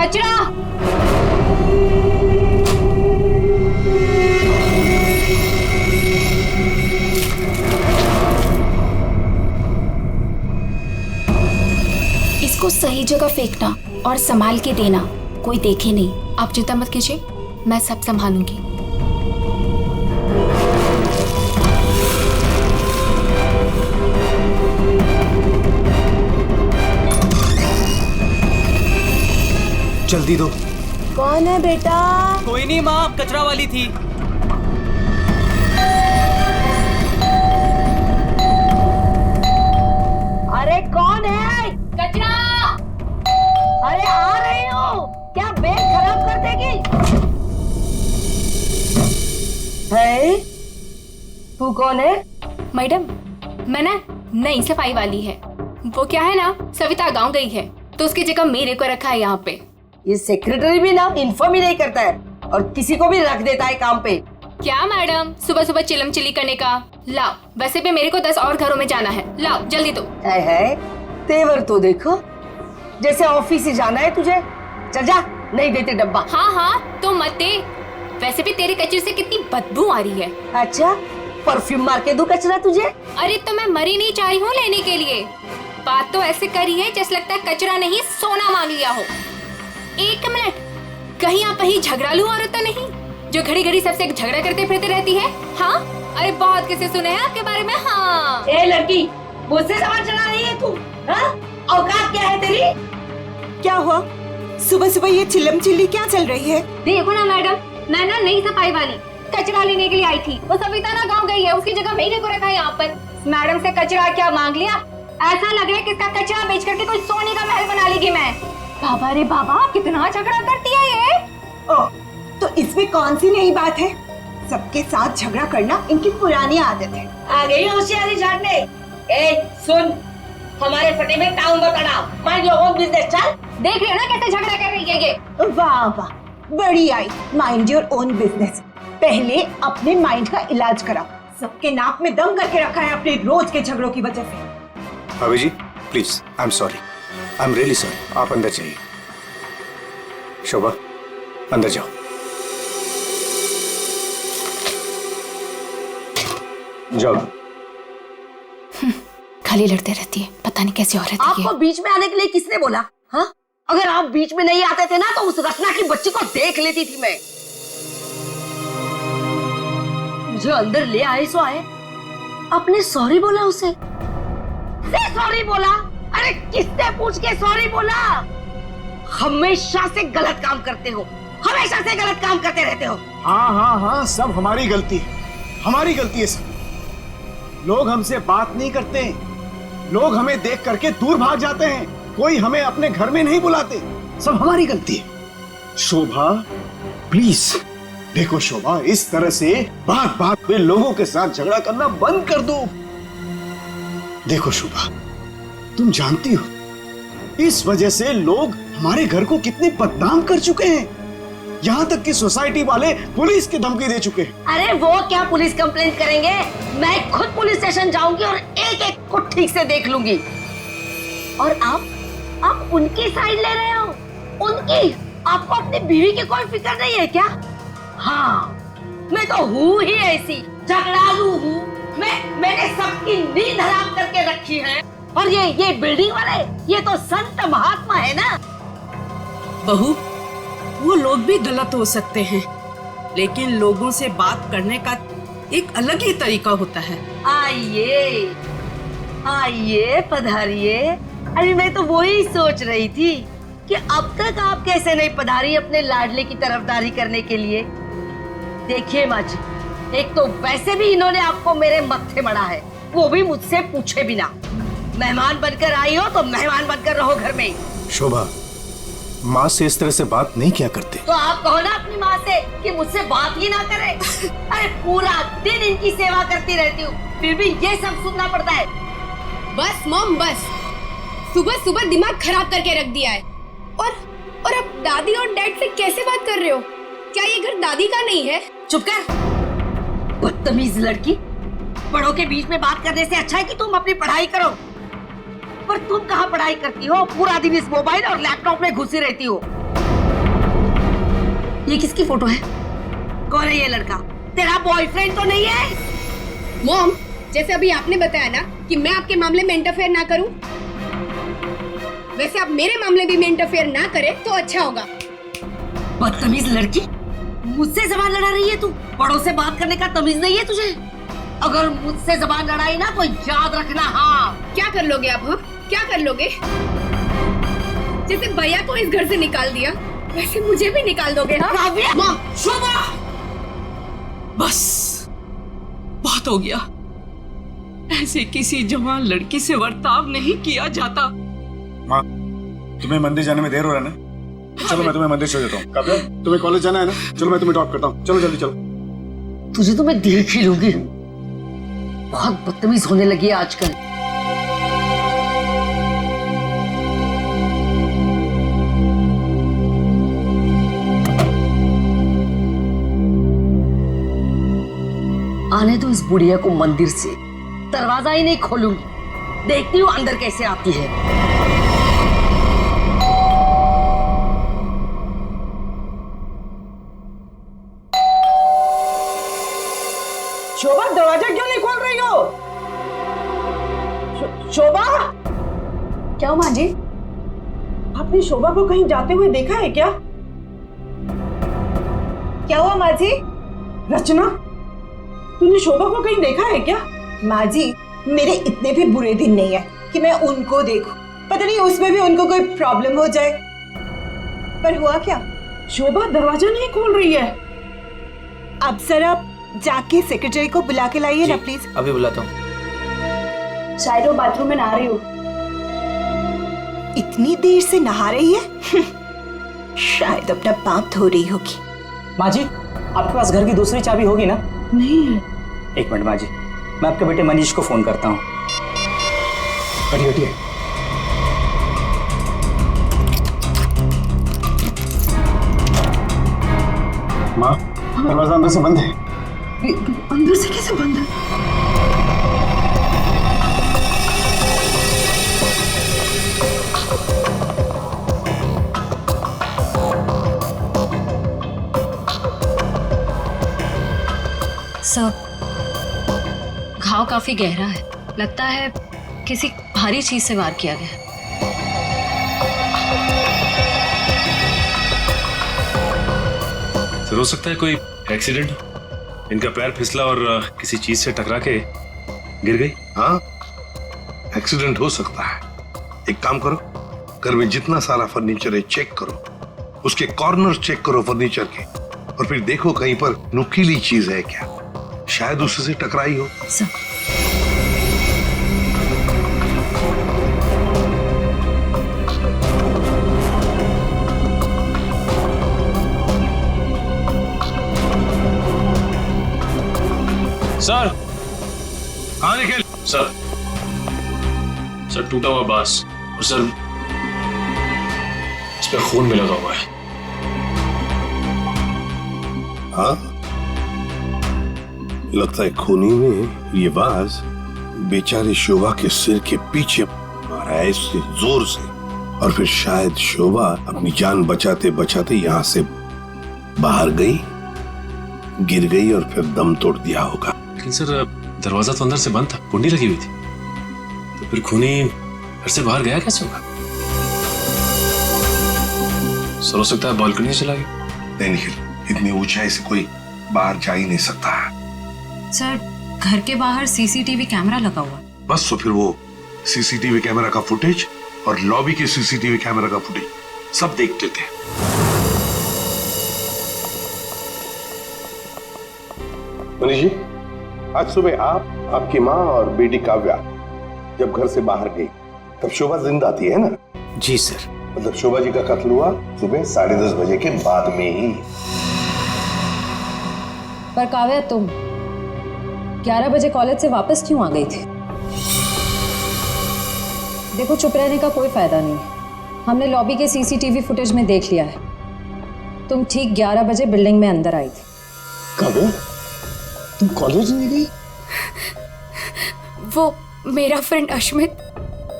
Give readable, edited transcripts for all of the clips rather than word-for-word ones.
कचरा। इसको सही जगह फेंकना और संभाल के देना, कोई देखे नहीं। आप चिंता मत कीजिए, मैं सब संभालूंगी। जल्दी दो। कौन है बेटा? कोई नहीं माँ, कचरा वाली थी। अरे कौन है? कचरा। अरे आ रही हूँ। क्या बैग खराब कर देगी? है? तू कौन है? मैडम, मैं ना नई सफाई वाली है। वो क्या है ना, सविता गांव गई है तो उसकी जगह मेरे को रखा है यहाँ पे। ये सेक्रेटरी भी ना इन्फॉर्म ही नहीं करता है और किसी को भी रख देता है काम पे। क्या मैडम, सुबह सुबह चिलम चिली करने का। लाओ, वैसे भी मेरे को 10 और घरों में जाना है। लाओ जल्दी दो। है तेवर तो देखो, जैसे ऑफिस ही जाना है तुझे। चल जा, नहीं देते डब्बा। हाँ हाँ तो मत दे। वैसे भी तेरे कचरे से कितनी बदबू आ रही है। अच्छा, परफ्यूम मार के दूं कचरा तुझे? अरे तो मैं मरी नहीं चाह रही हूँ लेने के लिए। बात तो ऐसे करी है जैसे लगता है कचरा नहीं सोना मांग लिया हो। एक मिनट, कहीं आप वही झगड़ालू औरत तो नहीं जो घड़ी घड़ी सबसे झगड़ा करते फिरते रहती है? हाँ, अरे बहुत किसे सुने हैं आपके बारे में। हाँ ए लड़की, मुझसे सवाल चला रही है तू? हाँ? औकात क्या है तेरी? क्या हुआ? सुबह सुबह ये चिल्लम चिल्ली क्या चल रही है? देखो ना मैडम, मैं ना नई सफाई वाली कचरा लेने के लिए आई थी। वो सविता ना गाँव गई है, उसकी जगह मेरे को रखा है यहाँ पर। मैडम से कचरा क्या मांग लिया? ऐसा लग रहा है कि इसका कचरा बेच करके कोई सोने का महल बना लेगी मैं। बाबा रे बाबा, कितना झगड़ा करती है ये। ओह, तो इसमें कौन सी नई बात है? सबके साथ झगड़ा करना इनकी पुरानी आदत है। आ गई होशियारी झाड़ने। ए सुन, हमारे फटे में टाउन बताना, माइंड योर ओन बिजनेस। चल, देख रहे हो ना कैसे झगड़ा कर रही है ये। वाह वाह, बड़ी आई, माइंड योर ओन बिजनेस। पहले अपने माइंड का इलाज कराओ। सबके नाक में दम करके रखा है अपने रोज के झगड़ों की वजह से। भाभी जी please, I am sorry, I am really sorry. आप अंदर जाइए। शोभा, अंदर जाओ। जाओ। खाली लड़ते रहती है, पता नहीं कैसी औरत है ये। आपको बीच में आने के लिए किसने बोला? हाँ, अगर आप बीच में नहीं आते थे ना तो उस रत्ना की बच्ची को देख लेती थी मैं। मुझे अंदर ले आए सो आए, आपने सॉरी बोला उसे? सॉरी बोला? अरे किससे पूछ के सॉरी बोला? हमेशा से गलत काम करते हो, हमेशा से गलत काम करते रहते हो। हाँ हाँ हाँ, सब हमारी गलती है, हमारी गलती है सब। लोग हमसे बात नहीं करते, लोग हमें देख करके दूर भाग जाते हैं, कोई हमें अपने घर में नहीं बुलाते, सब हमारी गलती है। शोभा प्लीज देखो, शोभा इस तरह से बात बात पे लोगों के साथ झगड़ा करना बंद कर दो। देखो शोभा, तुम जानती हो इस वजह से लोग हमारे घर को कितने बदनाम कर चुके हैं, यहाँ तक कि सोसाइटी वाले पुलिस की धमकी दे चुके हैं। अरे वो क्या पुलिस कंप्लेंट करेंगे, मैं खुद पुलिस स्टेशन जाऊंगी और एक एक को ठीक से देख लूंगी। और आप उनकी साइड ले रहे हो? उनकी? आपको अपनी बीवी की कोई फिक्र नहीं है क्या? हाँ, मैं तो हूँ ही ऐसी, झगड़ालू हूँ। मैंने सबकी नींद हराम करके रखी है। और ये बिल्डिंग वाले, ये तो संत महात्मा है ना। बहू, वो लोग भी गलत हो सकते हैं, लेकिन लोगों से बात करने का एक अलग ही तरीका होता है। आइए आइए, पधारिए। अरे मैं तो वही सोच रही थी कि अब तक आप कैसे नहीं पधारी अपने लाडले की तरफदारी करने के लिए। देखिए माँ जी, एक तो वैसे भी इन्होंने आपको मेरे मत्थे मड़ा है, वो भी मुझसे पूछे बिना। मेहमान बनकर आई हो तो मेहमान बनकर रहो घर में। शोभा, माँ से इस तरह से बात नहीं किया करते। तो आप कहो ना अपनी माँ से कि मुझसे बात ही ना करे। अरे पूरा दिन इनकी सेवा करती रहती हूँ, फिर भी ये सब सुनना पड़ता है। बस मॉम बस, सुबह सुबह दिमाग खराब करके रख दिया है। और अब दादी और डैड से कैसे बात कर रहे हो? क्या ये घर दादी का नहीं है? चुप कर, बदतमीज लड़की। बड़ों के बीच में बात करने से अच्छा है कि तुम अपनी पढ़ाई करो। पर तुम कहाँ पढ़ाई करती हो? पूरा दिन इस मोबाइल और लैपटॉप में घुसी रहती हो। ये किसकी फोटो है? कौन है ये लड़का? तेरा बॉयफ्रेंड तो नहीं है? मॉम, जैसे अभी आपने बताया ना कि मैं आपके मामले में इंटरफेयर ना करूं, वैसे आप मेरे मामले में इंटरफेयर ना करें तो अच्छा होगा। बदतमीज लड़की, मुझसे जबान लड़ा रही है तू? बड़ों से बात करने का तमीज नहीं है तुझे? अगर मुझसे जबान लड़ाई ना तो याद रखना। हाँ, क्या कर लोगे आप? हाँ, क्या कर लोगे? जैसे भैया को इस घर से निकाल दिया, वैसे मुझे भी निकाल दोगे? हाँ? काव्या! माँ, शोभा, बस बहुत हो गया। ऐसे किसी जवान लड़की से बर्ताव नहीं किया जाता। माँ, तुम्हें मंदिर जाने में देर हो रहा है ना? चलो मैं तुम्हें मंदिर छोड़ देता हूँ। काव्या, तुम्हें कॉलेज जाना है ना? चलो मैं तुम्हें ड्रॉप करता हूँ। चलो जल्दी चलो। तुझे तो मैं देख ही लूंगी। बहुत बदतमीज होने लगी है आजकल। आने दो इस बुढ़िया को मंदिर से, दरवाजा ही नहीं खोलूंगी। देखती हूँ अंदर कैसे आती है। शोभा, दरवाजा क्यों नहीं खोल रही हो? शोभा, क्या माँ जी? आपने शोभा को कहीं जाते हुए देखा है क्या? क्या हुआ माँ जी? रचना, तूने शोभा को कहीं देखा है क्या? माँ जी, मेरे इतने भी बुरे दिन नहीं है कि मैं उनको देखूं। पता नहीं उसमें भी उनको कोई प्रॉब्लम हो जाए। पर हुआ क्या? शोभा दरवाजा नहीं खोल रही है। अब सर आप जाके सेक्रेटरी को बुला के लाइए ना प्लीज। अभी बुलाता हूँ। शायद वो बाथरूम में नहा रही हो। इतनी देर से नहा रही है? शायद अपना पाप धो रही होगी। माँ जी, आपके पास घर की दूसरी चाबी होगी ना? नहीं है। एक मिनट माँ जी, मैं आपके बेटे मनीष को फोन करता हूँ। हटिए हटिए। माँ, दरवाजा अंदर से बंद है। अंदर से कैसे बंद है? सर, घाव काफी गहरा है। लगता है किसी भारी चीज से वार किया गया। हो सकता है कोई एक्सीडेंट। इनका पैर फिसला और किसी चीज से टकरा के गिर गई। हाँ, एक्सीडेंट हो सकता है। एक काम करो, घर में जितना सारा फर्नीचर है चेक करो, उसके कॉर्नर चेक करो फर्नीचर के, और फिर देखो कहीं पर नुकीली चीज है क्या, शायद उससे टकराई हो। सर, सर, हाँ निखिल। सर, टूटा हुआ बांस और सर इस पे खून भी लगा हुआ है। हाँ, लगता है खूनी ने ये बाज बेचारे शोभा के सिर के पीछे मारा है इससे जोर से, और फिर शायद शोभा अपनी जान बचाते बचाते यहाँ से बाहर गई, गिर गई और फिर दम तोड़ दिया होगा। लेकिन सर, दरवाजा तो अंदर से बंद था, कुंडी लगी हुई थी, तो फिर खूनी घर से बाहर गया कैसे होगा? सर, हो सकता है बालकनी से चला गया। नहीं निखिल, इतनी ऊंचाई से कोई बाहर जा ही नहीं सकता है। सर, घर के बाहर सीसीटीवी कैमरा लगा हुआ। बस तो फिर वो सीसीटीवी कैमरा का फुटेज और लॉबी के सीसीटीवी कैमरा का फुटेज सब देख लेते हैं। मनीष जी, आज सुबह आप, आपकी माँ और बेटी काव्या जब घर से बाहर गई तब शोभा जिंदा थी, है ना? जी सर। मतलब शोभा जी का कत्ल हुआ सुबह 10:30 बजे के बाद में ही। पर काव्या, तुम 11 बजे कॉलेज से वापस क्यों आ गई थी? देखो, चुप रहने का कोई फायदा नहीं है। हमने लॉबी के सीसीटीवी फुटेज में देख लिया है। तुम ठीक 11 बजे बिल्डिंग में अंदर आई थी। काव्या, तुम कॉलेज नहीं गई? वो मेरा फ्रेंड अश्मित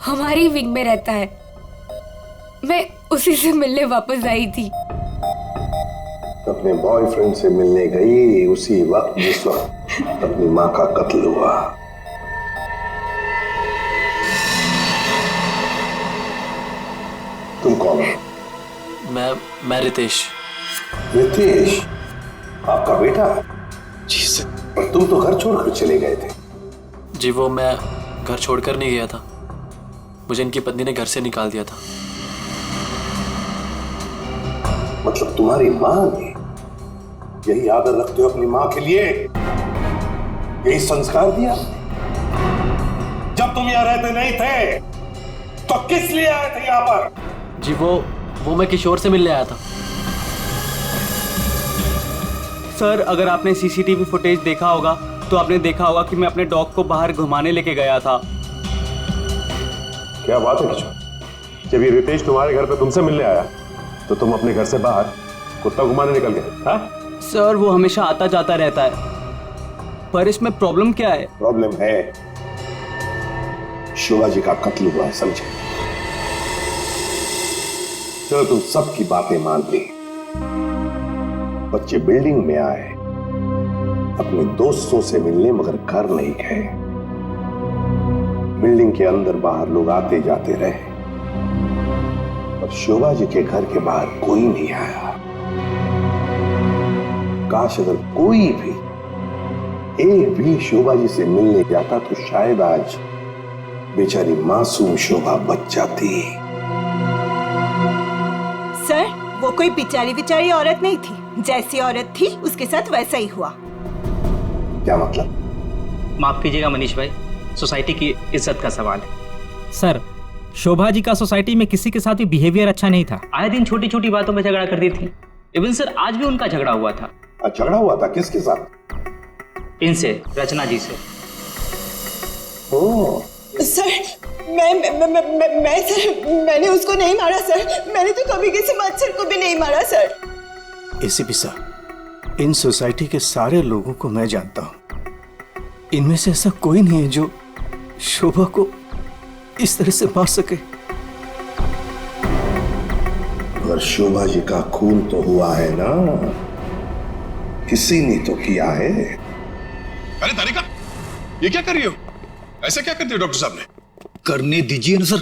हमारी विंग में रहता है। मैं उसी से मिलने वापस आई थी। अपने बॉयफ्रेंड से मिलने गई उसी वक्त जिस वक्त अपनी माँ का कत्ल हुआ। तुम कौन हो? मैं रितेश। रितेश, आपका बेटा? जी सर। पर तुम तो घर छोड़कर चले गए थे। जी वो मैं घर छोड़कर नहीं गया था, मुझे इनकी पत्नी ने घर से निकाल दिया था। मतलब तुम्हारी माँ ने? यही आदर रखते हो अपनी माँ के लिए? यही संस्कार दिया? जब तुम यहाँ रहते नहीं थे तो किस लिए आए थे यहाँ पर? जी वो मैं किशोर से मिलने आया था। सर अगर आपने सीसीटीवी फुटेज देखा होगा तो आपने देखा होगा कि मैं अपने डॉग को बाहर घुमाने लेके गया था। क्या बात है किशोर, जब ये रितेश तुम्हारे घर पे तुमसे मिलने आया तो तुम अपने घर से बाहर कुत्ता घुमाने निकल गए? हाँ सर वो हमेशा आता जाता रहता है, पर इसमें प्रॉब्लम क्या है? प्रॉब्लम है शोभा जी का कत्ल हुआ है, समझे? चलो तुम सबकी बातें मान ली। बच्चे बिल्डिंग में आए अपने दोस्तों से मिलने, मगर घर नहीं गए। बिल्डिंग के अंदर बाहर लोग आते जाते रहे, और शोभा जी के घर के बाहर कोई नहीं आया। काश अगर कोई भी एक भी शोभा जी से मिलने जाता तो शायद आज बेचारी मासूम शोभा बच जाती। सर वो कोई बिचारी औरत नहीं थी, जैसी औरत थी उसके साथ वैसा ही हुआ। क्या मतलब? माफ कीजिएगा मनीष भाई, सोसाइटी की इज्जत का सवाल है। सर शोभा जी का सोसाइटी में किसी के साथ भी बिहेवियर अच्छा नहीं था। आए दिन छोटी छोटी बातों में झगड़ा करती थी। इवन सर आज भी उनका झगड़ा हुआ था। झगड़ा हुआ था? किसके साथ? इनसे, रचना जी से। ओह सर मैं सर मैंने उसको नहीं मारा सर, मैंने तो कभी किसी मच्छर को भी नहीं मारा सर। एसीपी साहब, इन सोसाइटी के सारे लोगों को मैं जानता हूं, इनमें से ऐसा कोई नहीं है जो शोभा को इस तरह से मार सके। मगर शोभा जी का खून तो हुआ है ना, किसी ने तो किया है। अरे तारिका, ये क्या कर रही हो? ऐसा क्या कर दिया डॉक्टर साहब ने? करने दीजिए ना सर,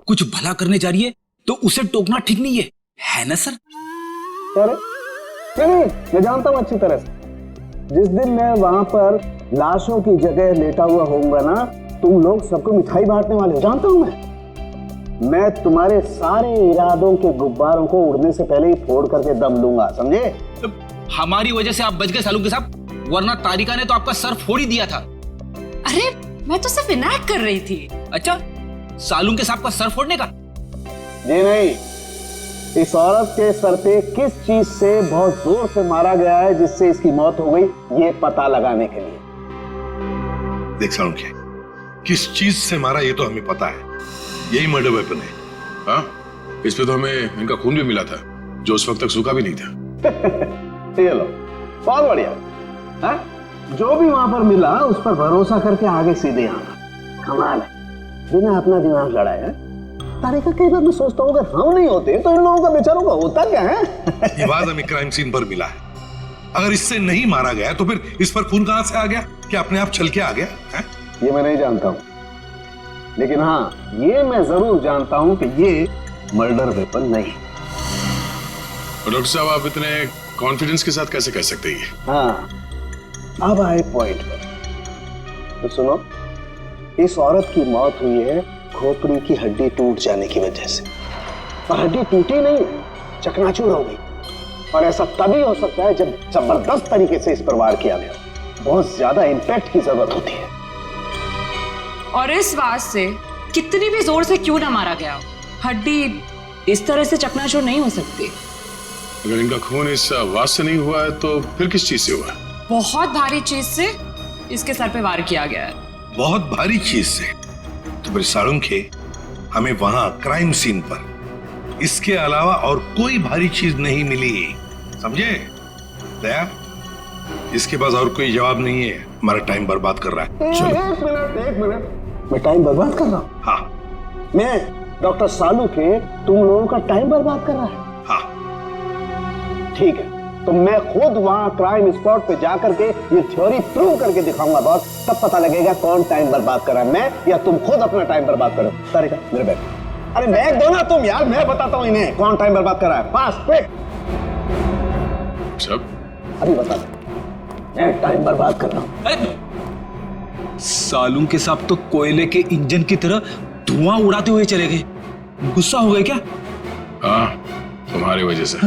कुछ भला करने जा रही है तो उसे टोकना ठीक नहीं है ना सर? नहीं, मैं जानता हूं अच्छी तरह से। जिस दिन मैं वहां पर लाशों की जगह लेटा हुआ होऊंगा ना, तुम लोग सबको मिठाई बांटने वाले हो, जानता हूं मैं तुम्हारे सारे इरादों के गुब्बारों को उड़ने से पहले ही फोड़ करके दम लूंगा, समझे? हमारी वजह से आप बच गए सालू के साहब, वरना तारिका ने तो आपका सर फोड़ ही दिया था। अरे मैं तो सिर्फ इनायत कर रही थी। अच्छा, सालू के साहब का सर फोड़ने का? जी नहीं, इस औरत के सर पे किस चीज से बहुत जोर से मारा गया है जिससे इसकी मौत हो गई, ये पता लगाने के लिए। देख सालुंखे, किस चीज से मारा ये तो हमें पता है, यही मर्डर वेपन है। हाँ, इस पे तो हमें इनका खून भी मिला था जो उस वक्त तक सूखा भी नहीं था। चलो, बहुत बढ़िया। हाँ? जो भी वहां पर मिला उस पर भरोसा करके आगे सीधे आना, कमाल है, बिना अपना दिमाग लड़ाए। तारिका, कई बार मैं सोचता हूँ अगर हम नहीं होते तो इन लोगों का बेचारों का होता क्या है? ये बात हमें क्राइम सीन पर मिला है। अगर इससे नहीं मारा गया तो फिर इस पर खून कहां से आ गया? क्या अपने आप छल के आ गया है? ये मैं नहीं जानता हूँ, लेकिन हाँ ये मैं जरूर जानता हूँ कि ये मर्डर वेपन नहीं। डॉक्टर साहब, आप इतने कॉन्फिडेंस के साथ कैसे कह सकते हैं? हाँ, अब आए पॉइंट पर। तो सुनो, इस औरत की मौत हुई है खोपड़ी की हड्डी टूट जाने की वजह से, और हड्डी टूटी नहीं, चकनाचूर हो गई। और ऐसा तभी हो सकता है जब जबरदस्त तरीके से इस पर वार किया गया, बहुत ज्यादा इंपैक्ट की जरूरत होती है। और इस बात से कितनी भी जोर से क्यों ना मारा गया, हड्डी इस तरह से चकनाचूर नहीं हो सकती। अगर इनका खून इस आवाज से नहीं हुआ है तो फिर किस चीज से हुआ है? बहुत भारी चीज से इसके सर पे वार किया गया है। बहुत भारी चीज से? तो फिर सालुंखे, हमें वहां क्राइम सीन पर इसके अलावा और कोई भारी चीज नहीं मिली, समझे? दया, इसके पास और कोई जवाब नहीं है, हमारा टाइम बर्बाद कर रहा है। चलो। एक मिनट, मैं टाइम बर्बाद कर रहा हूँ? हाँ। डॉक्टर सालू के तुम लोगों का टाइम बर्बाद कर रहा है। हाँ ठीक है, तो मैं खुद वहां क्राइम स्पॉट पे जाकर के ये थ्योरी प्रूव करके दिखाऊंगा बॉस। तब पता लगेगा कौन टाइम बर्बाद कर रहा है, मैं या तुम खुद अपना टाइम बर्बाद करो। तारिका मेरे बैग, अरे बैग दो ना तुम यार, मैं बताता हूँ इन्हें कौन टाइम बर्बाद कर रहा है। Fast quick. सब अभी बता, मैं टाइम बर्बाद कर रहा हूँ। सालूम के साथ तो कोयले के इंजन की तरह धुआं उड़ाते हुए चले गए। गुस्सा हो गए क्या? हाँ, तुम्हारी वजह से।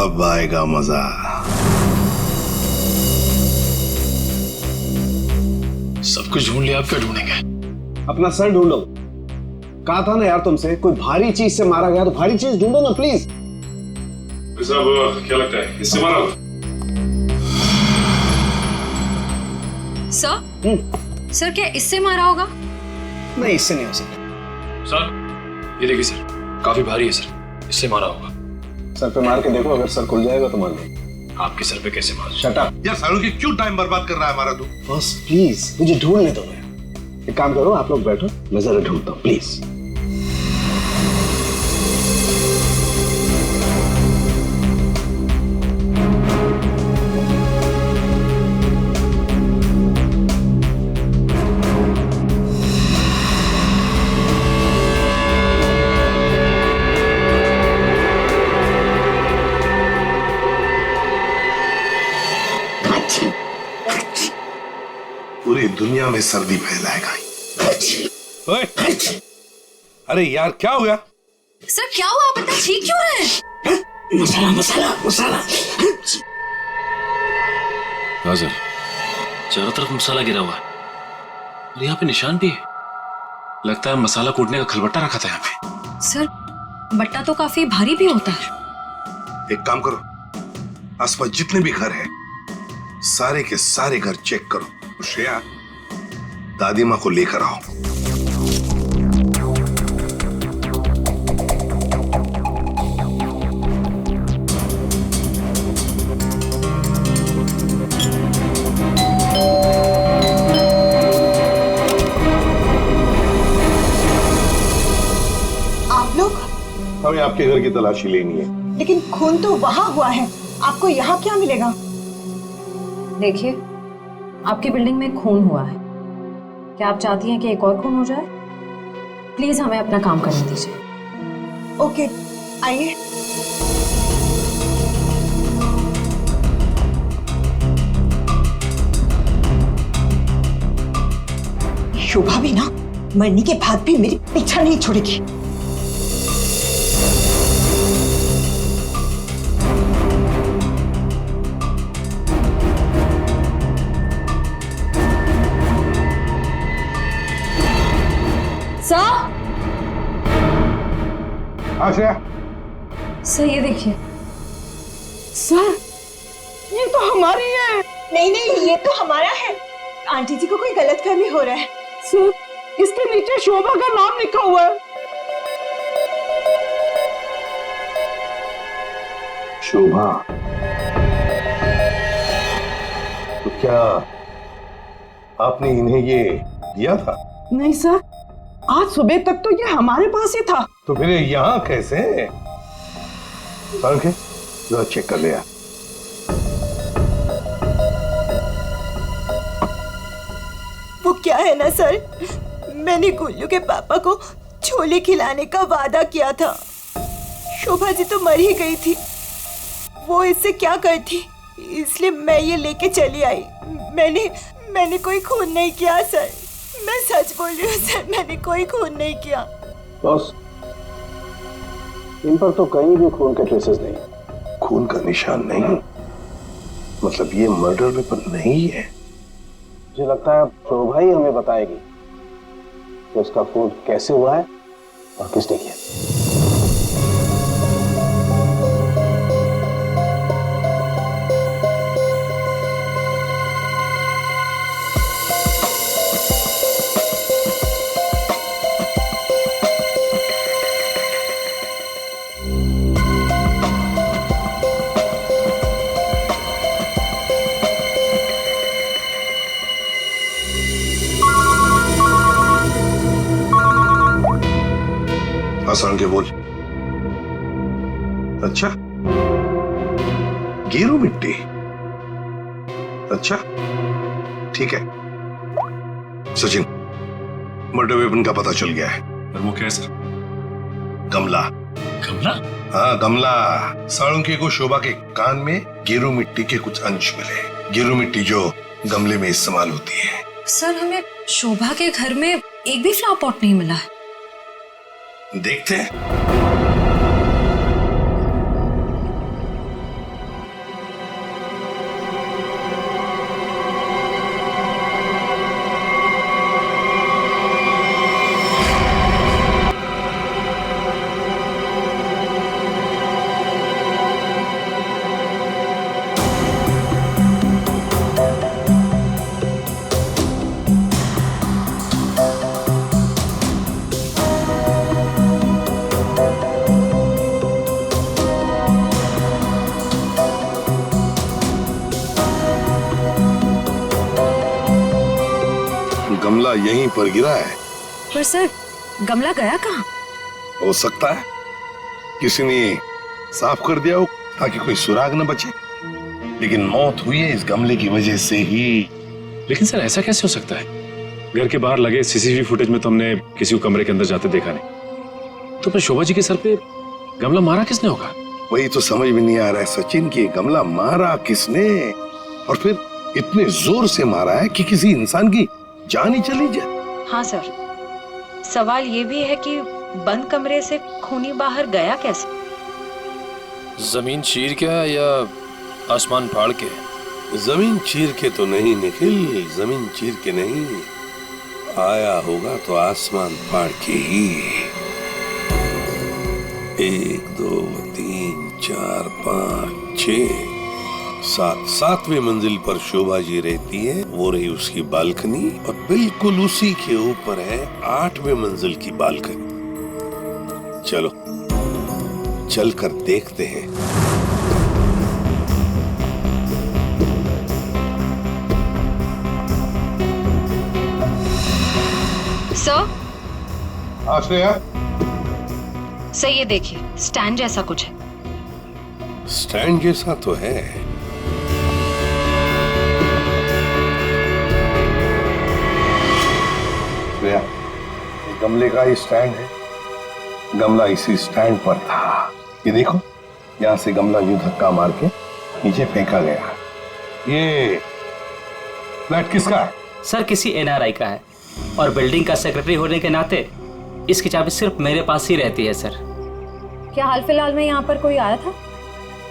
अब आएगा मजा। सब कुछ ढूंढ लिया, आप क्या ढूंढेंगे? अपना सर ढूंढो। कहा था ना यार तुमसे, कोई भारी चीज से मारा गया तो भारी चीज ढूंढो ना प्लीज। साहब क्या लगता है, इससे मारा होगा? सर क्या इससे मारा होगा? नहीं, इससे नहीं हो सकता। सर ये देखिए सर, काफी भारी है सर, इससे मारा होगा। सर पे मार के देखो, अगर सर खुल जाएगा तो मान लो। आपके सर पे कैसे मार? शट अप यार सालू की क्यों टाइम बर्बाद कर रहा है हमारा तू? बस प्लीज मुझे ढूंढने दो। एक काम करो, आप लोग बैठो, मैं जरा ढूंढता हूँ प्लीज। पूरी दुनिया में सर्दी फैलाएगा। ओए, अरे यार क्या हो गया? सर क्या हुआ, आप इतना ठीक क्यों रहे हैं? मसाला मसाला मसाला। हाँ सर, चारों तरफ मसाला गिरा हुआ है और यहाँ पे निशान भी है। लगता है मसाला कूटने का खलबट्टा रखा था यहाँ पे। सर बट्टा तो काफी भारी भी होता है। एक काम करो, आसपास जितने भी घर हैं, सारे के सारे घर चेक करो। श्रेया, दादी माँ को लेकर आओ। आप लोग? हमें आपके घर की तलाशी लेनी है। लेकिन खून तो वहां हुआ है, आपको यहाँ क्या मिलेगा? देखिए, आपकी बिल्डिंग में खून हुआ है। क्या आप चाहती हैं कि एक और खून हो जाए? प्लीज हमें अपना काम करने दीजिए। ओके, आइए। शोभा भी ना मरने के बाद भी मेरी पीछा नहीं छोड़ेगी। सर ये देखिए। सर ये तो हमारी है। नहीं नहीं, ये तो हमारा है। आंटी जी को कोई गलतफहमी हो रहा है। सर इसके नीचे शोभा का नाम लिखा हुआ है। शोभा, तो क्या आपने इन्हें ये दिया था? नहीं सर, आज सुबह तक तो ये हमारे पास ही था। तो फिर यहाँ कैसे? जरा चेक कर लिया। वो क्या है ना सर, मैंने गुल्लू के पापा को छोले खिलाने का वादा किया था। शोभा जी तो मर ही गई थी, वो इससे क्या करती, इसलिए मैं ये लेके चली आई। मैंने कोई खून नहीं किया सर, मैं सच बोल रही हूँ सर, मैंने कोई खून नहीं किया। बॉस, इन पर तो कहीं भी खून के ट्रेसेस नहीं। खून का निशान नहीं? मतलब ये मर्डर वेपन नहीं है? मुझे लगता है शोभा ही हमें बताएगी कि उसका खून कैसे हुआ है और किसने किया। आसान के बोल। अच्छा, गेरू मिट्टी। अच्छा ठीक है सचिन, मर्डर वेपन का पता चल गया है। और वो क्या है सर? गमला। गमला? हाँ गमला। साळुंखे को शोभा के कान में गेरू मिट्टी के कुछ अंश मिले। गेरू मिट्टी जो गमले में इस्तेमाल होती है। सर हमें शोभा के घर में एक भी फ्लावर पॉट नहीं मिला है। देखते हैं। गमला यहीं पर गिरा है। पर सर गमला गया कहाँ? हो सकता है किसी ने साफ कर दिया हो ताकि कोई सुराग न बचे, लेकिन मौत हुई है इस गमले की वजह से ही। लेकिन सर ऐसा कैसे हो सकता है? घर के बाहर लगे सीसीटीवी फुटेज में तो हमने किसी को कमरे के अंदर जाते देखा नहीं। तो फिर शोभा जी के सर पे गमला मारा किसने होगा? वही तो समझ में नहीं आ रहा है सचिन कि गमला मारा किसने, और फिर इतने जोर से मारा है कि किसी इंसान की जान ही चली जाए। हाँ सर, सवाल ये भी है कि बंद कमरे से खूनी बाहर गया कैसे? जमीन चीर के या आसमान फाड़ के? जमीन चीर के तो नहीं निखिल, जमीन चीर के नहीं, आया होगा तो आसमान फाड़ के ही। 1 2 3 4 5 6 7 7वें मंजिल पर शोभा जी रहती है। वो रही उसकी बालकनी, और बिल्कुल उसी के ऊपर है 8वें मंजिल की बालकनी। चलो चलकर देखते हैं। सर आश्रया, सर ये देखिए, स्टैंड जैसा कुछ है। स्टैंड जैसा तो है। श्रेया, गमले का ही स्टैंड है। गमला इसी स्टैंड पर था। ये देखो, यहाँ से गमला यूं धक्का मार के नीचे फेंका गया। ये फ्लैट किसका है? सर किसी एनआरआई का है, और बिल्डिंग का सेक्रेटरी होने के नाते इसकी चाबी सिर्फ मेरे पास ही रहती है सर। क्या हाल फिलहाल में यहाँ पर कोई आया था?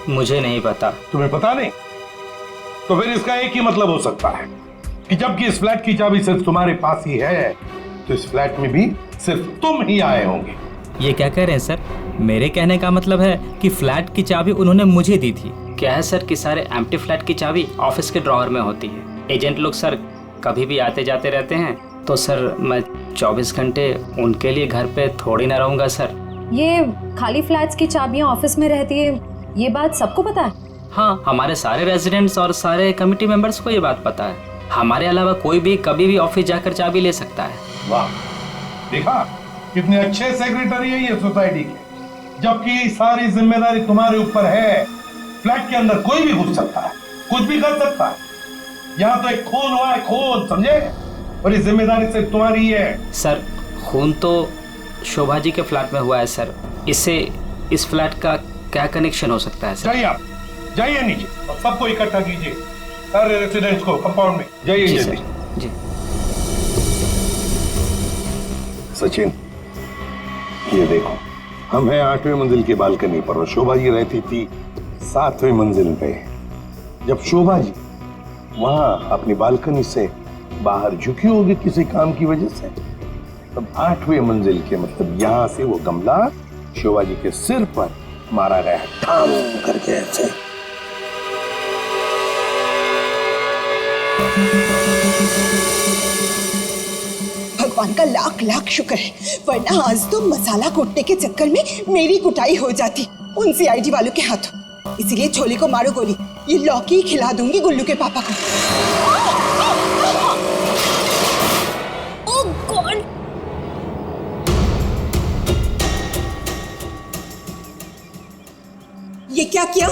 मुझे नहीं पता। तुम्हें पता नहीं? तो फिर इसका एक ही मतलब हो सकता है कि जबकि इस फ्लैट की चाबी सिर्फ तुम्हारे पास ही है, तो इस फ्लैट में भी सिर्फ तुम ही आए होंगे। ये क्या कह रहे हैं सर? मेरे कहने का मतलब है कि फ्लैट की चाबी उन्होंने मुझे दी थी। क्या है सर कि सारे एम्प्टी फ्लैट की चाबी ऑफिस के ड्रॉअर में होती है। एजेंट लोग सर कभी भी आते जाते रहते हैं, तो सर मैं 24 घंटे उनके लिए घर पे थोड़ी ना रहूंगा सर। ये खाली फ्लैट्स की चाबियां ऑफिस में रहती है, ये बात सबको पता है? हाँ, हमारे सारे रेजिडेंट्स और सारे कमिटी मेंबर्स को ये बात पता है। हमारे अलावा कोई भी कभी भी ऑफिस जाकर चाबी ले सकता है। वाह, देखा कितने अच्छे सेक्रेटरी है ये सोसाइटी के, जबकि सारी जिम्मेदारी तुम्हारे ऊपर है। फ्लैट के अंदर कोई भी घुस सकता है, कुछ भी कर सकता है। यहाँ तो एक खून हुआ है, खून, समझे? और ये जिम्मेदारी सिर्फ तुम्हारी है। सर खून तो शोभा जी के फ्लैट में हुआ है सर, इससे इस फ्लैट का क्या कनेक्शन हो सकता है सर? जाइए, आप जाइए नीचे और सबको इकट्ठा कीजिए, सारे रेसिडेंट्स को कंपाउंड में। जाइए जल्दी। जी सचिन, ये देखो, हम हैं 8वें मंजिल की बालकनी पर और शोभा जी रहती थी 7वें मंजिल पे। जब शोभा जी वहां अपनी बालकनी से बाहर झुकी होगी किसी काम की वजह से, तब 8वें मंजिल के मतलब यहां से वो गमला शोभा जी के सिर पर मारा गया, ठाम करके ऐसे। भगवान का लाख लाख शुक्र है, वरना आज तो मसाला कूटने के चक्कर में मेरी कुटाई हो जाती उन सीआईडी वालों के हाथों। इसीलिए छोले को मारो गोली, ये लौकी खिला दूंगी गुल्लू के पापा को। ओह गॉड! ये क्या किया?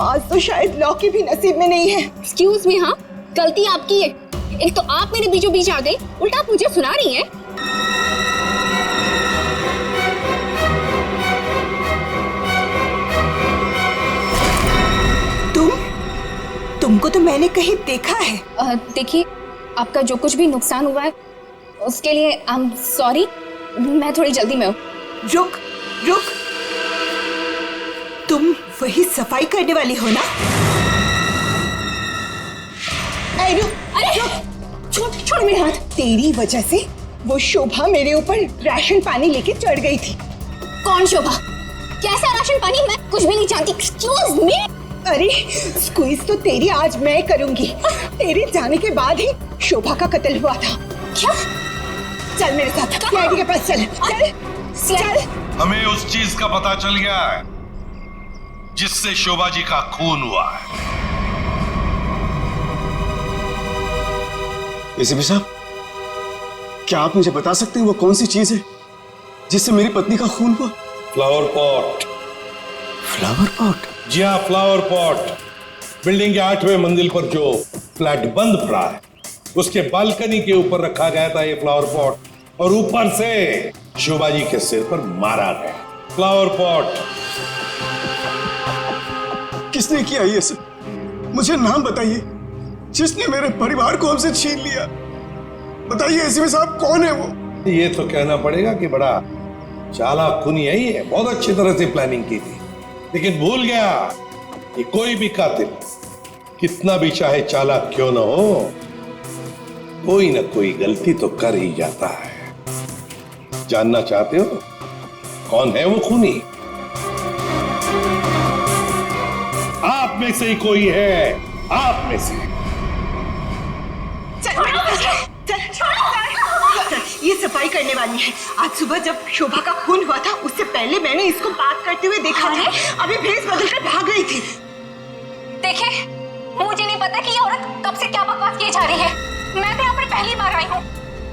आज तो शायद लॉ की भी नसीब में नहीं है। एक्सक्यूज मी, हाँ गलती आपकी है। एक तो आप मेरे बीचों बीच आ गई, उल्टा आप मुझे सुना रही हैं। तुमको तो मैंने कहीं देखा है। देखिए, आपका जो कुछ भी नुकसान हुआ है उसके लिए आई एम सॉरी। मैं थोड़ी जल्दी में हूँ। रुक रुक, तुम वही सफाई करने वाली हो ना? छोड़ मेरे हाथ। तेरी वजह से वो शोभा मेरे ऊपर राशन पानी लेके चढ़ गई थी। कौन शोभा? कैसा राशन पानी? मैं कुछ भी नहीं जानती। Excuse me. अरे स्क्वीज तो तेरी आज मैं करूंगी। तेरे जाने के बाद ही शोभा का कत्ल हुआ था। क्या? चल मेरे साथ सीआईडी के पास चल। चल। हमें उस चीज का पता चल गया है जिससे शोभा जी का खून हुआ है। एसीपी साहब, क्या आप मुझे बता सकते हैं वो कौन सी चीज है जिससे मेरी पत्नी का खून हुआ? Flower pot. Flower pot? जी हाँ, फ्लावर पॉट। बिल्डिंग के 8वें मंजिल पर जो फ्लैट बंद पड़ा है उसके बालकनी के ऊपर रखा गया था ये फ्लावर पॉट, और ऊपर से शोभा जी के सिर पर मारा गया। फ्लावर पॉट किसने किया ये सब? मुझे नाम बताइए जिसने मेरे परिवार को हमसे छीन लिया। बताइए एसीपी साहब, कौन है वो? ये तो कहना पड़ेगा कि बड़ा चालाक खूनी है ये, बहुत अच्छी तरह से प्लानिंग की थी, लेकिन भूल गया कि कोई भी कातिल कितना भी चाहे चालाक क्यों ना हो, कोई ना कोई गलती तो कर ही जाता है। जानना चाहते हो कौन है वो खूनी? आप में से ही कोई है, आप में से। ये सफाई करने वाली है। आज सुबह जब शोभा का खून हुआ था उससे पहले मैंने इसको बात करते हुए देखा था। अभी भेस बदल कर भाग गई थी। देखिए, मुझे नहीं पता कि ये औरत कब से क्या बकवास किए जा रही है। मैं तो यहाँ पर पहली बार आई हूँ।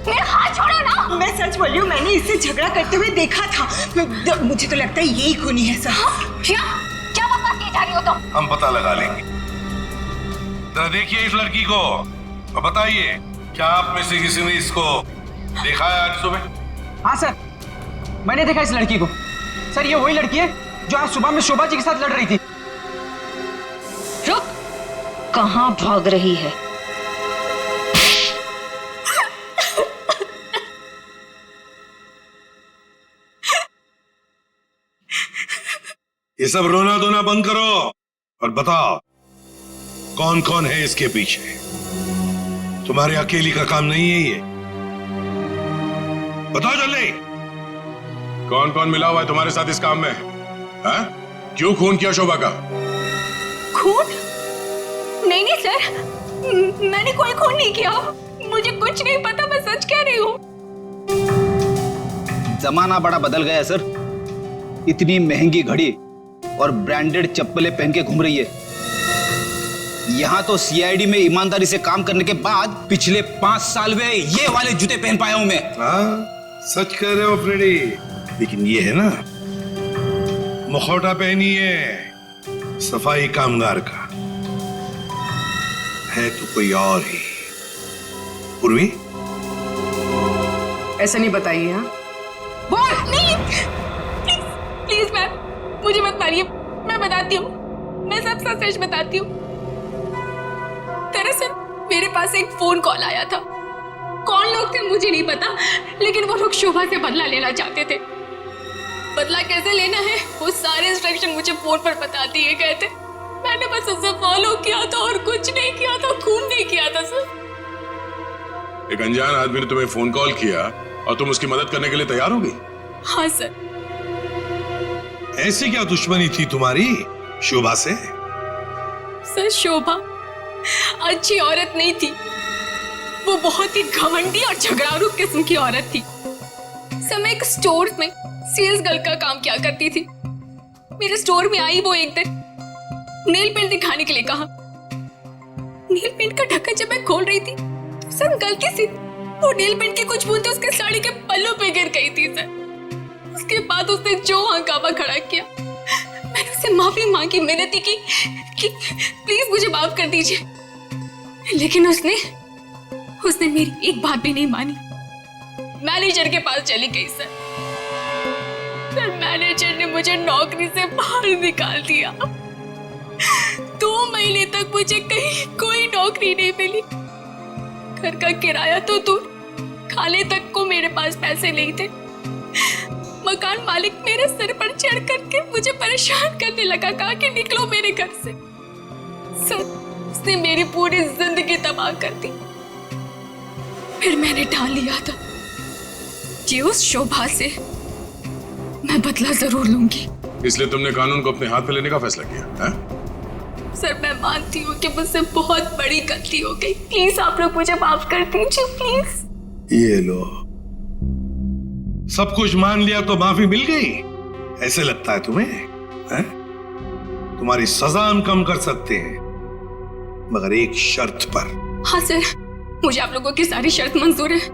मेरा हाथ छोड़ो ना। मैं सच बोल रही हूँ, मैंने इससे झगड़ा करते हुए देखा था। मुझे तो लगता है यही खूनी है सर। क्या बकवास किए जा रही हो तुम? हम पता लगा लेंगे। जरा देखिए इस लड़की को और बताइए, क्या आप में से किसी ने इसको देखा है आज सुबह? हाँ सर, मैंने देखा इस लड़की को। सर, ये वही लड़की है जो आज सुबह में शोभा जी के साथ लड़ रही थी। रुक, कहाँ भाग रही है? ये सब रोना धोना बंद करो और बताओ कौन कौन है इसके पीछे। तुम्हारे अकेली का काम नहीं है ये, बताओ जल्दी। कौन कौन मिला हुआ है तुम्हारे साथ इस काम में? हाँ? क्यों खून किया शोभा का? खून? नहीं सर, मैंने कोई खून नहीं किया। मुझे कुछ नहीं पता, मैं सच कह रही हूँ। जमाना बड़ा बदल गया है सर। इतनी महंगी घड़ी और ब्रांडेड चप्पलें पहन के घूम रही है। यहाँ तो सीआईडी में ईमानदारी से काम करने के बाद पिछले 5 साल में ये वाले जूते पहन पाया हूं मैं। हाँ, सच कह रहे हो फ्रेडी। लेकिन ये है ना, मुखौटा पहनी है सफाई कामगार का, है तो कोई और ही। पूर्वी, ऐसा नहीं बताइए। हाँ, बोल नहीं। प्लीज मैम, मुझे मत मारिए। मैं बताती हूँ, मैं सब सच बताती हूँ। दरअसल मेरे पास एक फोन कॉल आया था। कौन लोग थे मुझे नहीं पता, लेकिन वो लोग शोभा से बदला लेना चाहते थे। बदला कैसे लेना है वो सारे इंस्ट्रक्शन मुझे फोन पर बता दिए गए थे। मैंने बस उसे फॉलो किया था और कुछ नहीं किया था, खून नहीं किया था सर। एक अनजान आदमी ने तुम्हें फोन कॉल किया और तुम उसकी मदद करने के लिए तैयार हो गई? हाँ सर। ऐसी क्या दुश्मनी थी तुम्हारी शोभा से? सर, शोभा अच्छी औरत नहीं थी। वो बहुत ही घमंडी और झगड़ालू किस्म की औरत थी। सर, मैं एक स्टोर में सेल्स गर्ल का काम किया करती थी। मेरे स्टोर में आई वो एक दिन, नेल पेंट दिखाने के लिए कहा। नेल पेंट का ढक्कन जब मैं खोल रही थी तो सर गलती से वो नेल पेंट की कुछ बूंदें उसके साड़ी के पल्लू पे गिर गई थी सर। उसके बाद उसने जो हंगामा खड़ा किया, मैंने उसे माफी मांगी, मिन्नती की कि प्लीज मुझे माफ कर दीजिए, लेकिन उसने मेरी एक बात भी नहीं मानी। मैनेजर के पास चली गई सर। फिर मैनेजर ने मुझे नौकरी से बाहर निकाल दिया। 2 महीने तक मुझे कहीं कोई नौकरी नहीं मिली। घर का किराया तो दूर, खाने तक को मेरे पास पैसे नहीं थे। मकान मालिक मेरे सर पर चढ़ करके मुझे परेशान करने लगा, कहा कि निकलो मेरे घर से। सर, उसने मेरी पूरी जिंदगी तबाह कर दी। फिर मैंने ठान लिया था कि उस शोभा से मैं बदला जरूर लूंगी। इसलिए तुमने कानून को अपने हाथ में लेने का फैसला किया है? सर, मैं मानती हूँ कि मुझसे बहुत बड़ी गलती हो गई। प्लीज आप लोग मुझे माफ कर दीजिए, प्लीज। ये लो, सब कुछ मान लिया तो माफी मिल गई, ऐसे लगता है तुम्हें? है? तुम्हारी सजा हम कम कर सकते हैं, मगर एक शर्त पर। हाँ सर, मुझे आप लोगों की सारी शर्त मंजूर है।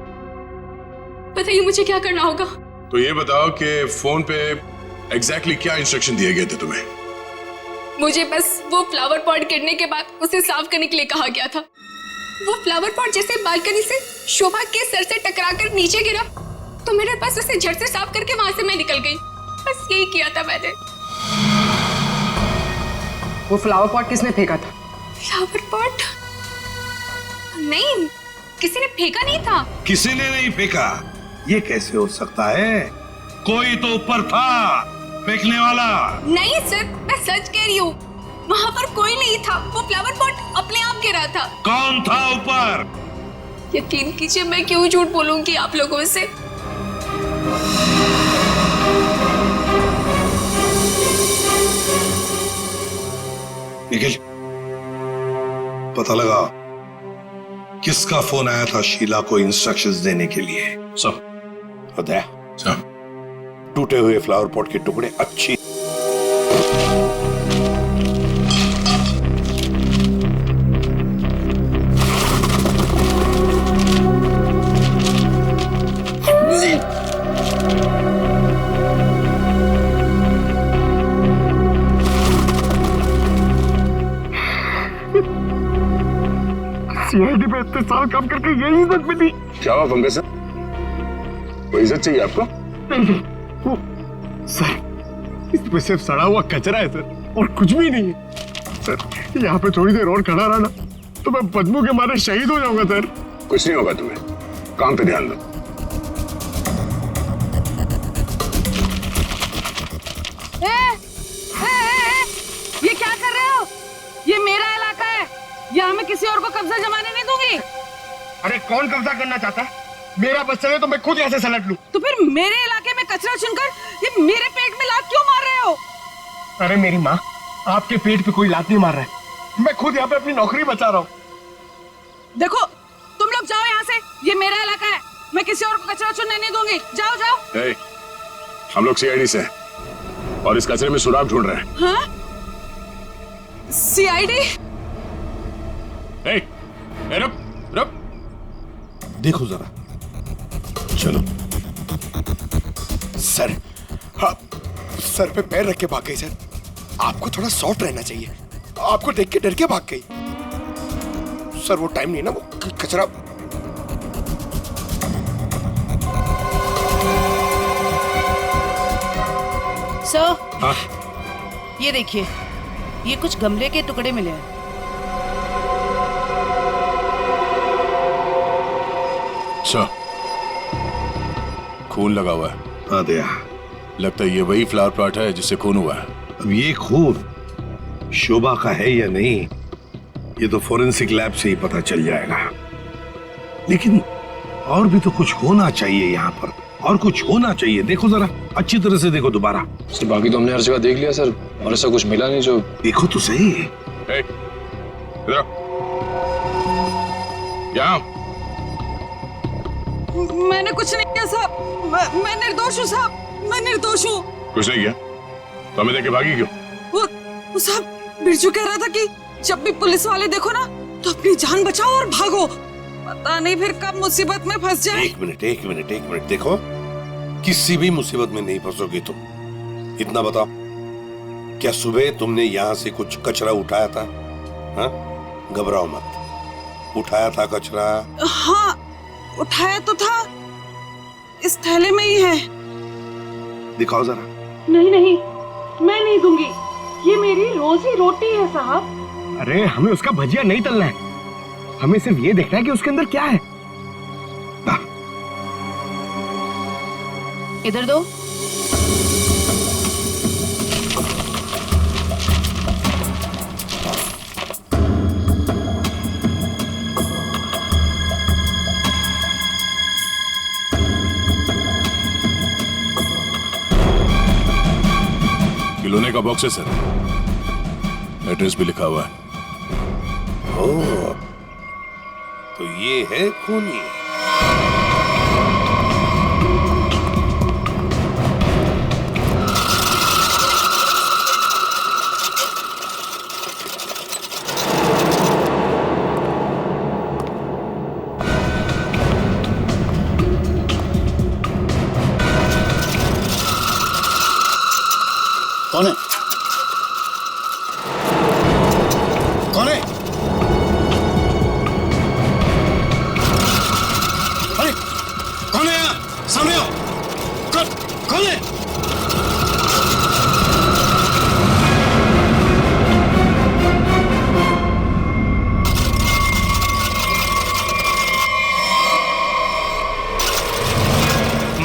बताइए मुझे क्या करना होगा। तो ये बताओ कि फोन पे एग्जैक्टली क्या इंस्ट्रक्शन दिए गए थे तुम्हें? मुझे बस वो फ्लावर पॉट गिरने के बाद उसे साफ करने के लिए कहा गया था। वो फ्लावर पॉट जैसे बालकनी से शोभा के सर से टकराकर नीचे गिरा, तो मेरे पास उसे झट से साफ करके वहां से मैं निकल गई। बस यही किया था मैंने। वो फ्लावर पॉट किसने फेंका था? Flower pot? नहीं, किसी ने फेंका नहीं था। किसी ने नहीं फेंका? ये कैसे हो सकता है? कोई तो ऊपर था फेंकने वाला। नहीं सर, मैं सच कह रही हूँ, वहाँ पर कोई नहीं था। वो फ्लावर पॉट अपने आप गिरा था। कौन था ऊपर? यकीन कीजिए, मैं क्यों झूठ बोलूंगी आप लोगों से। निखिल, पता लगा किसका फोन आया था शीला को इंस्ट्रक्शंस देने के लिए? सब बताया? टूटे हुए फ्लावर पॉट के टुकड़े अच्छी सीआईडी पे इतने साल काम करके यही इज्जत मिली। क्या हुआ पंकज सर? कोई इज्जत चाहिए आपको? वो सर, इसमें सिर्फ सड़ा हुआ कचरा है सर, और कुछ भी नहीं है सर। यहाँ पे थोड़ी देर और खड़ा रहा ना तो मैं बदबू के मारे शहीद हो जाऊंगा सर। कुछ नहीं होगा तुम्हें, काम पे ध्यान दो। ये क्या कर रहे हो? ये मेरा इलाका है, यहाँ मैं किसी और को कब्जा जमाने नहीं दूंगी। अरे कौन कब्जा करना चाहता है? मेरा बस चले तो मैं खुद यहाँ से सलट लूं। तो फिर मेरे इलाके में कचरा चुनकर ये मेरे पेट में लात क्यों मार रहे हो? अरे मेरी माँ, आपके पेट पे कोई लात नहीं मार रहा है, मैं खुद यहाँ पे अपनी नौकरी बचा रहा हूँ। देखो, तुम लोग जाओ यहाँ से, ये मेरा इलाका है, मैं किसी और को कचरा चुनने नहीं दूंगी। जाओ जाओ। हम लोग सीआईडी से हैं और इस कचरे में सुराग ढूंढ रहे हैं। हाँ? सीआईडी? रुक रुक, देखो जरा, चलो। सर, आप सर पे पैर रख के भाग गई सर। आपको थोड़ा सॉफ्ट रहना चाहिए। आपको देख के डर के भाग गई सर। वो टाइम नहीं ना, वो कचरा। सर, हाँ? ये देखिए, ये कुछ गमले के टुकड़े मिले हैं। अच्छा, खून लगा हुआ है। हाँ दया, लगता है ये वही फ्लावर प्लॉट है जिससे खून हुआ है। अब ये खून शोभा का है या नहीं, ये तो फोरेंसिक लैब से ही पता चल जाएगा। लेकिन और भी तो कुछ होना चाहिए यहाँ पर, और कुछ होना चाहिए। देखो जरा, अच्छी तरह से देखो दोबारा। सर, बाकी तो हमने हर जगह देख लिया सर, और ऐसा कुछ मिला नहीं। जो देखो तो सही। मैंने कुछ नहीं किया साहब, मैं निर्दोष हूँ साहब, मैं निर्दोष हूँ। कुछ नहीं किया तो हमें देख के भागी क्यों? वो साहब, बिरजू कह रहा था कि जब भी पुलिस वाले देखो ना तो अपनी जान बचाओ और भागो, पता नहीं फिर कब मुसीबत में फंस जाए। एक मिनट देखो, किसी भी मुसीबत में नहीं फंसोगे तुम, इतना बताओ। क्या सुबह तुमने यहाँ से कुछ कचरा उठाया था? हाँ, घबराओ मत, उठाया था कचरा? हाँ, उठाया तो था, इस थैले में ही है। दिखाओ जरा। नहीं नहीं, मैं नहीं दूंगी, ये मेरी रोजी रोटी है साहब। अरे हमें उसका भजिया नहीं तलना है, हमें सिर्फ ये देखना है कि उसके अंदर क्या है। इधर दो। खिलौने का बॉक्स है सर, एड्रेस भी लिखा हुआ है। ओह, तो ये है खूनी। कौन है? कौन है? अरे कौन है यहाँ? सामने आओ। कौन है?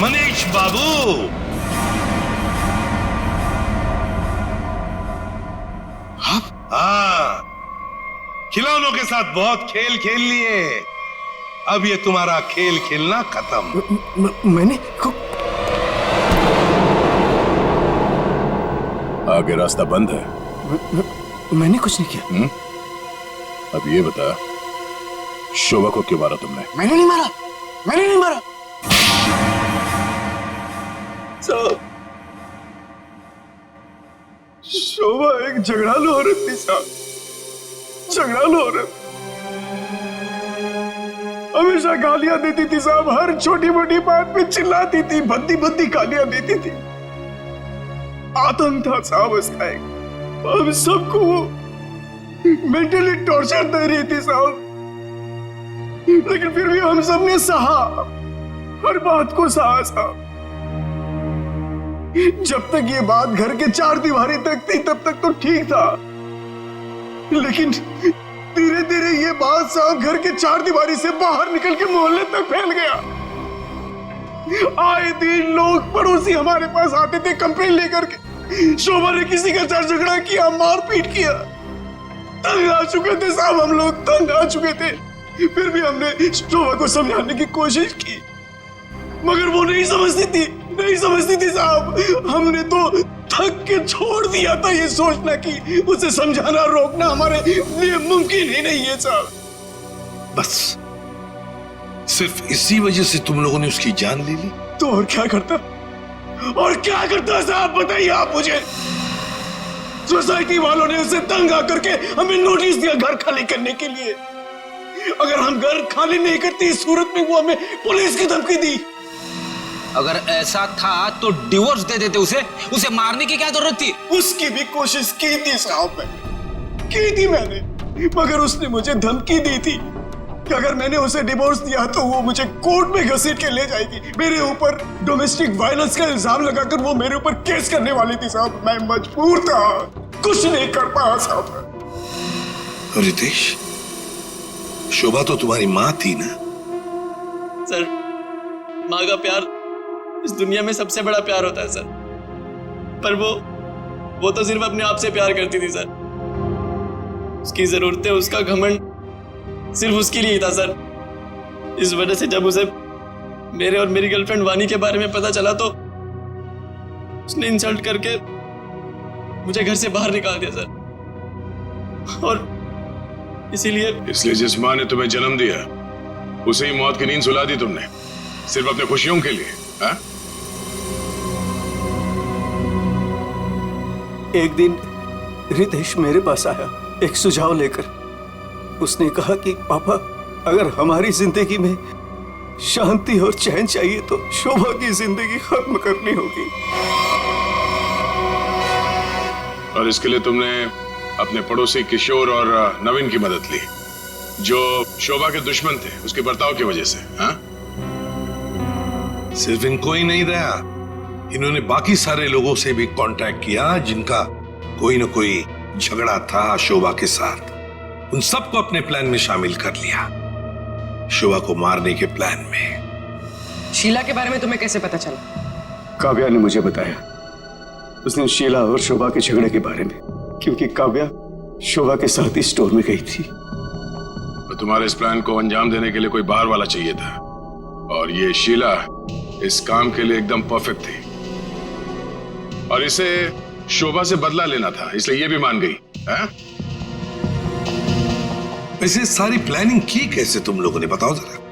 मनीष बाबू, हाँ, खिलौनों के साथ बहुत खेल खेल लिए, अब ये तुम्हारा खेल खेलना खत्म। मैंने आगे रास्ता बंद है। मैंने कुछ नहीं किया। अब ये बता, शोभा को क्यों मारा तुमने? मैंने नहीं मारा, मैंने नहीं मारा। शोभा एक झगड़ालू औरत थी साहब, झगड़ालू औरत। हमेशा गालियां देती थी साहब, हर छोटी मोटी बात पे चिल्लाती थी, भद्दी भद्दी गालियां देती थी। आतंक था साहब उसका एक, हम सबको वो मेंटली टॉर्चर दे रही थी साहब, लेकिन फिर भी हम सबने सहा, हर बात को सहा साहब। जब तक ये बात घर के चार दीवारी तक थी तब तक तो ठीक था, लेकिन धीरे धीरे ये बात साहब घर के चार दीवारी से बाहर निकल के मोहल्ले तक फैल गया। आए दिन लोग पड़ोसी हमारे पास आते थे कंप्लेन लेकर के, शोभा ने किसी का झगड़ा किया, मारपीट किया। तंग आ चुके थे साहब, हम लोग तंग आ चुके थे। फिर भी हमने शोभा को समझाने की कोशिश की, मगर वो नहीं समझती थी, नहीं समझती थी साहब। हमने तो थक के छोड़ दिया था ये सोचना कि उसे समझाना रोकना हमारे लिए मुमकिन ही नहीं है साहब। बस सिर्फ इसी वजह से तुम लोगों ने उसकी जान ले ली? तो और क्या करता, और क्या करता साहब, बताइए आप मुझे। सोसाइटी वालों ने उसे तंग आकर के हमें नोटिस दिया घर खाली करने के लिए। अगर हम घर खाली नहीं करते इस सूरत में वो हमें पुलिस की धमकी दी। अगर ऐसा था तो डिवोर्स दे देते उसे मारने की क्या जरूरत थी? उसकी भी कोशिश की थी साहब, की थी मैंने, मगर उसने मुझे धमकी दी थी कि अगर मैंने उसे डिवोर्स दिया तो वो मुझे कोर्ट में घसीट के ले जाएगी। मेरे ऊपर डोमेस्टिक वायलेंस का इल्जाम लगाकर वो मेरे ऊपर केस करने वाली थी साहब। मैं मजबूर था, कुछ नहीं कर पाया साहब। रितेश, शोभा तो तुम्हारी माँ थी ना? सर, माँ का प्यार इस दुनिया में सबसे बड़ा प्यार होता है सर, पर वो तो सिर्फ अपने आप से प्यार करती थी सर। उसकी जरूरतें, उसका घमंड सिर्फ उसके लिए ही था सर। इस वजह से जब उसे मेरे और मेरी गर्लफ्रेंड वानी के बारे में पता चला तो उसने इंसल्ट करके मुझे घर से बाहर निकाल दिया सर। और इसलिए जिस माँ ने तुम्हें जन्म दिया उसे ही मौत की नींद सुला दी तुमने, सिर्फ अपने खुशियों के लिए। हाँ? एक दिन रितेश मेरे पास आया एक सुझाव लेकर। उसने कहा कि पापा, अगर हमारी जिंदगी में शांति और चैन चाहिए तो शोभा की जिंदगी खत्म करनी होगी। और इसके लिए तुमने अपने पड़ोसी किशोर और नवीन की मदद ली, जो शोभा के दुश्मन थे उसके बर्ताव की वजह से। हाँ, सिर्फ इनको ही नहीं दया, इन्होंने बाकी सारे लोगों से भी कांटेक्ट किया जिनका कोई न कोई झगड़ा था शोभा के साथ। उन सबको अपने प्लान में शामिल कर लिया, शोभा को मारने के प्लान में। शीला के बारे में तुम्हें कैसे पता चला? काव्या ने मुझे बताया, उसने शीला और शोभा के झगड़े के बारे में, क्योंकि काव्या शोभा के साथ ही स्टोर में गई थी। तो तुम्हारे इस प्लान को अंजाम देने के लिए कोई बाहर वाला चाहिए था, और ये शीला इस काम के लिए एकदम परफेक्ट थी, और इसे शोभा से बदला लेना था, इसलिए ये भी मान गई। है? वैसे सारी प्लानिंग की कैसे तुम लोगों ने, बताओ जरा।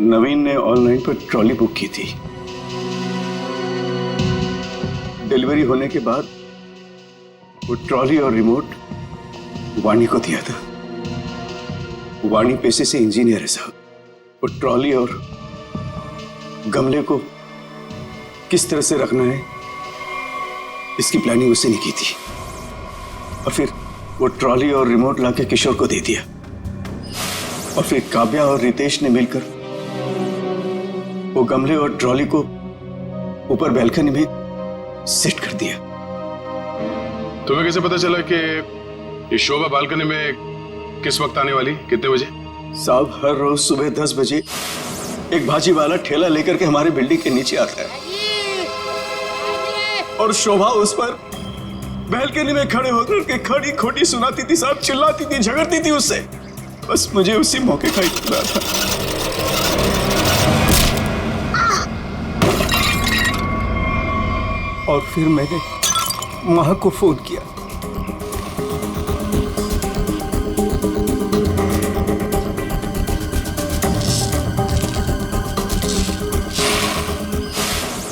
नवीन ने ऑनलाइन पर ट्रॉली बुक की थी। डिलीवरी होने के बाद वो ट्रॉली और रिमोट वाणी को दिया था। वाणी पेशे से इंजीनियर है साहब। वो ट्रॉली और गमले को किस तरह से रखना है इसकी प्लानिंग उससे नहीं की थी, और फिर वो ट्रॉली और रिमोट लाके किशोर को दे दिया, और फिर काव्या और रितेश ने मिलकर वो गमले और ट्रॉली को ऊपर बैल्कनी में सेट कर दिया। तुम्हें कैसे पता चला कि ये शोभा बालकनी में किस वक्त आने वाली, कितने बजे? साहब, हर रोज सुबह 10 बजे एक भाजी वाला ठेला लेकर के हमारे बिल्डिंग के नीचे आता है, और शोभा उस पर बैल्कनी में खड़े होकर के खड़ी खोटी सुनाती थी साहब, चिल्लाती थी, झगड़ती थी उससे। बस मुझे उसी मौके का इत्तला था। और फिर मैंने मां को फोन किया।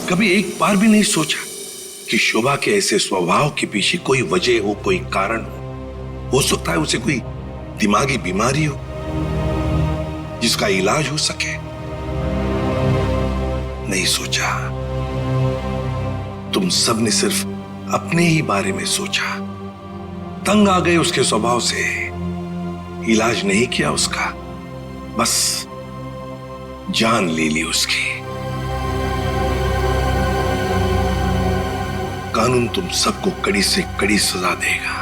कभी एक बार भी नहीं सोचा कि शोभा के ऐसे स्वभाव के पीछे कोई वजह हो, कोई कारण हो सकता है उसे कोई दिमागी बीमारी हो जिसका इलाज हो सके। नहीं सोचा, तुम सब ने सिर्फ अपने ही बारे में सोचा, तंग आ गए उसके स्वभाव से, इलाज नहीं किया उसका, बस जान ले ली उसकी। कानून तुम सबको कड़ी से कड़ी सजा देगा।